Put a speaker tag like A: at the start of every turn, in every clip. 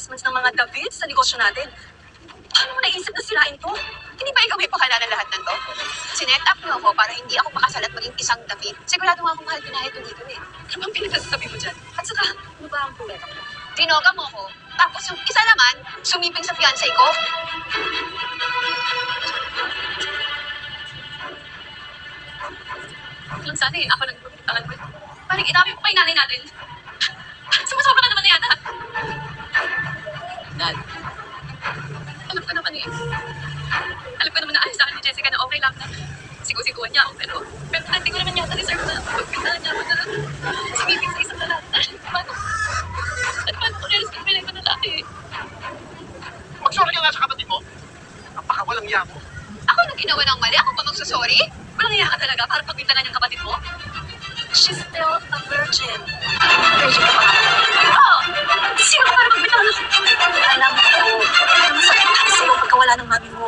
A: investments ng mga David sa negosyo natin. Paano mo naisip na sirain to?
B: Hindi ba ikaw may pakala ng lahat ng to? Sinet up niyo ako para hindi ako makasal at maging isang David. Sigurado nga akong mahal ko na ito dito eh.
A: Ano bang pinagsasabi mo dyan? At saka, ano ba ang problema mo?
B: Tinoga mo ko. Tapos yung isa naman, sumiping sa fiancé ko.
A: Lang sana eh, ako nagpapagtangan mo. Parang inamin ko kay nanay natin. Sumusobra ka naman na yata. Dad, alam ko naman eh. Alam ko naman na ayos sa akin ni Jessica na okay lang na sigo-siguan niya ako. Pero hindi ko naman yata deserve na pagpintahan niya ako na sumiping sa isang lalaki. Paano ko na-respect mo na lalaki?
C: Mag-sorry ka nga sa kapatid mo. Napakawalang iya mo.
B: Ako nang ginawa ng mali, ako pa magsasorry?
A: Walang iya ka talaga para pagpintahan yung kapatid mo? She's still a virgin.
B: Virgin ka pa nga.
A: Oo! Sino ka para magbitaw na? Alam ko, masakit kasi sa'yo pagkawala ng mami mo.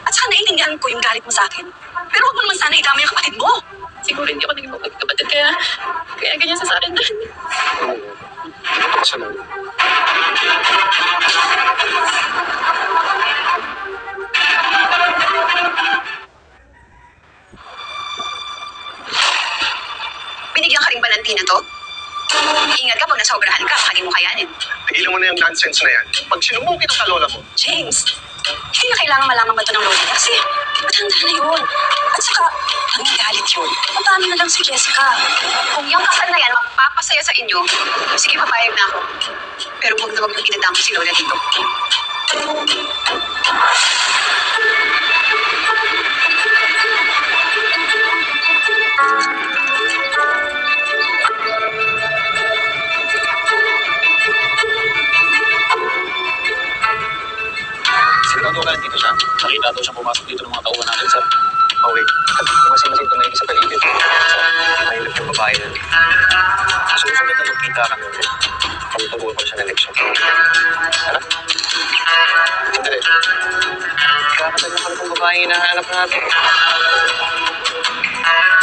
A: At saka naiintindihan ko yung galit mo sa akin. Pero huwag mo naman sana idama yung kapatid mo. Siguro hindi ako naging kapatid kaya ganyan sa akin.
C: Salamat.
B: Binigyan ka rin ba ng tina to? Ingat ka pag nasobrahan ka, baka di mo kayanin.
C: Tigilan mo na yung nonsense na yan. Pag sinumukit ang lola mo,
A: James, hindi na kailangan malaman ba ito ng lola kasi matanda na yun. At saka, nangyagalit yun. Paano na lang si Jessica?
B: Kung yung kasal na yan magpapasaya sa inyo, sige papayag na ako. Pero huwag na huwag nang kinadama si Lola dito.
D: Sigurado ka dito siya. Nakita daw siya pumasok dito ng mga tauhan natin, sir.
C: okay. Masin-masin tumingin sa paligid. Mahirap yung babae nun. Susunod na magkita kami ulit. Pagtutuwa ko siya ng leksyon. Tara. Sandali. Kakasal na pala itong babae hinahanap natin.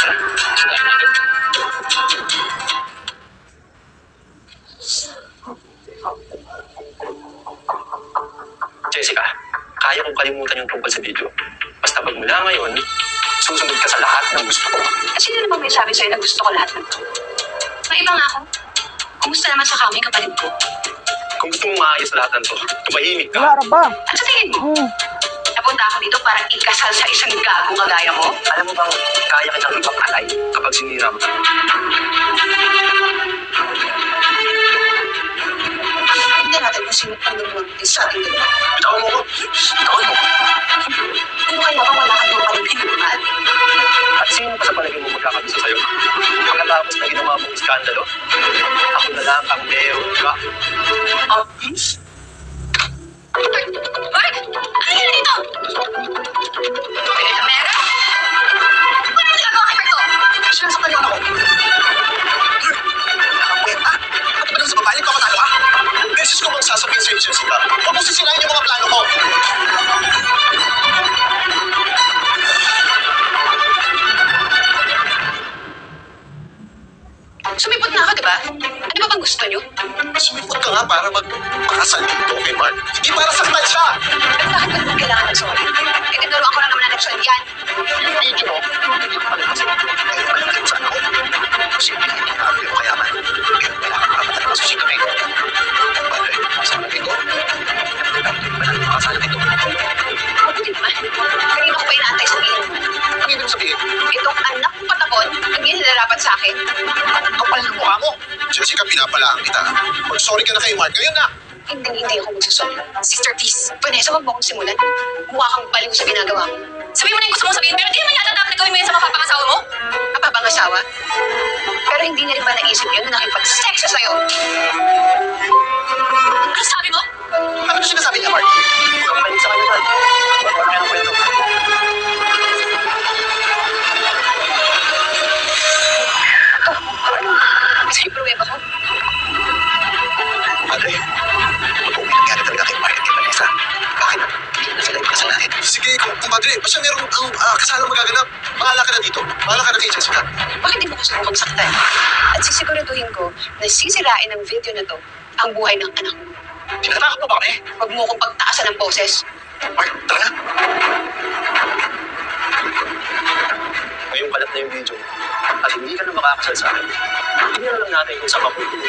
C: Tara. Sinayin natin. Jessica, kaya kong kalimutan yung tungkol sa video. Basta pag mula ngayon, susunod ka sa lahat ng gusto ko.
B: At sino naman may sabi sa'yo na gusto ko lahat ng to? May iba nga ako. Kumusta naman sa kami kapatid ko?
C: Kung gusto mong maayos lahat ng to, tumahimik ka.
E: Wala ba?
B: At sa tingin mo, napunta ako dito para ikasal sa isang gagong kagaya mo?
C: Alam mo bang kaya kitang ipapalay kapag sinira mo?
B: Hindi natin kung sino ang nagmamagin sa ating dalawa.
C: Bitawan mo ko. Bitawan mo ko.
B: Kung kaya ba wala kang pa rin pinunal?
C: At sino pa sa palagay mo magkakagusto sa'yo? Pagkatapos na ginawa mong iskandalo, ako na lang ang meron ka.
B: Mark! Ano yan dito? Pera? Ano naman nagagawa kay Mark to?
C: Sinasaktan niyo ako. Nakakwenta. At ba lang sa babae, kamatalo ka? Beses ko bang sasabihin sa'yo, Jessica? Huwag mo sisirain yung mga plano ko.
B: Sumipot na ako, diba? Ano ba bang gusto niyo?
C: Sumipot ka nga para magpakasal dito kay Mark. Hindi para saktan siya.
B: At bakit ba naman kailangan ng sorry? E tinuruan ko na naman ng leksyon yan.
C: Hindi mo. Hindi ko pala kasi. Ay, pala saan ako. Kasi hindi na ako yung mayaman. Kaya kailangan makapatan ko sa sito na ito. Bagay, sa mga ito. Dapat makasal dito.
B: Mabuti naman. Kanina ko pa inaantay sabihin.
C: Ang ibig sabihin,
B: Itong anak kong patabon, ang ginilarapat sa akin.
C: ang kapal ng mukha mo. Jessica, pinapalaan kita. Mag-sorry ka na kay Mark. Ngayon na.
B: Hindi ako magsasorry. Sister, please. Vanessa, wag mo akong simulan. Mukha kang baliw sa ginagawa mo. Sabihin mo na yung gusto mong sabihin, pero di naman yata dapat gawin mo yan sa mapapangasawa mo. Mapapangasawa? Pero hindi niya rin ba naisip yun na nakipag-sex siya sa'yo?
A: Ano sabi mo?
C: Ano sinasabi niya, Mark? Huwag ka sa kanya, Mark. Wala ka ng kwento.
B: Kasi yung pruweba ko.
C: Padre, totoo may nangyari talaga kay Mark at kay Vanessa. Bakit? Hindi na sila ipakasal natin. Sige, kumpadre. Basta merong kasalang magaganap. Bahala ka na dito. Bahala ka na kay Jessica.
B: Bakit di mo ko subukang saktan? At sisiguraduhin ko na sisirain ng video na to ang buhay ng anak mo.
C: Tinatakot mo ba kami?
B: Huwag mo kong pagtaasan ng boses.
C: Mark, tara na. Ngayong kalat na yung video mo at hindi ka na makakasal sa akin. Tingnan lang natin kung saan mapupunta.